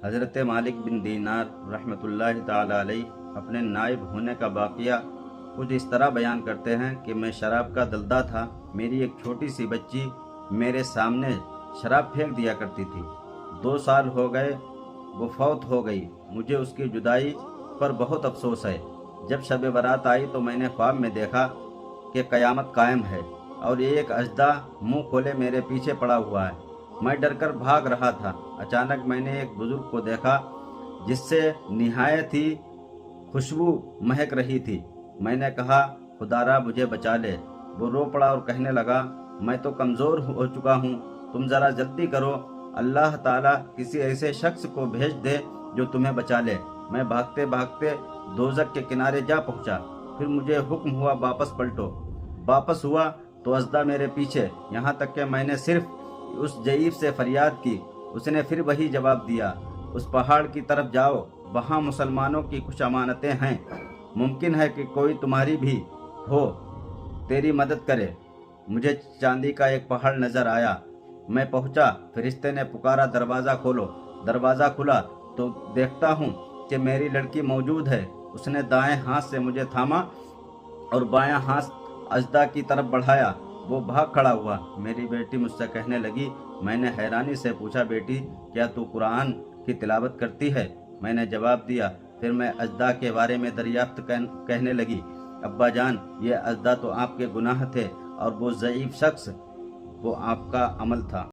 حضرت مالک بن دینار رحمۃ اللہ تعالی علیہ اپنے نائب ہونے کا واقعہ کچھ اس طرح بیان کرتے ہیں کہ میں شراب کا دلدہ تھا۔ میری ایک چھوٹی سی بچی میرے سامنے شراب پھینک دیا کرتی تھی۔ 2 سال ہو گئے وہ فوت ہو گئی۔ مجھے اس کی جدائی پر بہت افسوس ہے۔ جب شب برات آئی تو میں نے خواب میں دیکھا کہ قیامت قائم ہے اور ایک اژدھا منہ کھولے میرے پیچھے پڑا ہوا ہے۔ میں ڈر کر بھاگ رہا تھا۔ اچانک میں نے ایک بزرگ کو دیکھا جس سے نہایت ہی خوشبو مہک رہی تھی۔ میں نے کہا، خدارا مجھے بچا لے۔ وہ رو پڑا اور کہنے لگا، میں تو کمزور ہو چکا ہوں، تم ذرا جلدی کرو، اللہ تعالیٰ کسی ایسے شخص کو بھیج دے جو تمہیں بچا لے۔ میں بھاگتے بھاگتے دوزخ کے کنارے جا پہنچا۔ پھر مجھے حکم ہوا واپس پلٹو۔ واپس ہوا تو اژدھا میرے پیچھے، یہاں تک کہ میں نے صرف اس ضعیف سے فریاد کی، اس نے پھر وہی جواب دیا، اس پہاڑ کی طرف جاؤ، وہاں مسلمانوں کی کچھ امانتیں ہیں، ممکن ہے کہ کوئی تمہاری بھی ہو، تیری مدد کرے۔ مجھے چاندی کا ایک پہاڑ نظر آیا۔ میں پہنچا، فرشتے نے پکارا، دروازہ کھولو۔ دروازہ کھلا تو دیکھتا ہوں کہ میری لڑکی موجود ہے۔ اس نے دائیں ہاتھ سے مجھے تھاما اور بایاں ہاتھ اژدھا کی طرف بڑھایا۔ وہ بھاگ کھڑا ہوا۔ میری بیٹی مجھ سے کہنے لگی، میں نے حیرانی سے پوچھا، بیٹی کیا تو قرآن کی تلاوت کرتی ہے؟ میں نے جواب دیا۔ پھر میں اژدھا کے بارے میں دریافت کہنے لگی، ابا جان، یہ اژدھا تو آپ کے گناہ تھے اور وہ ضعیف شخص وہ آپ کا عمل تھا۔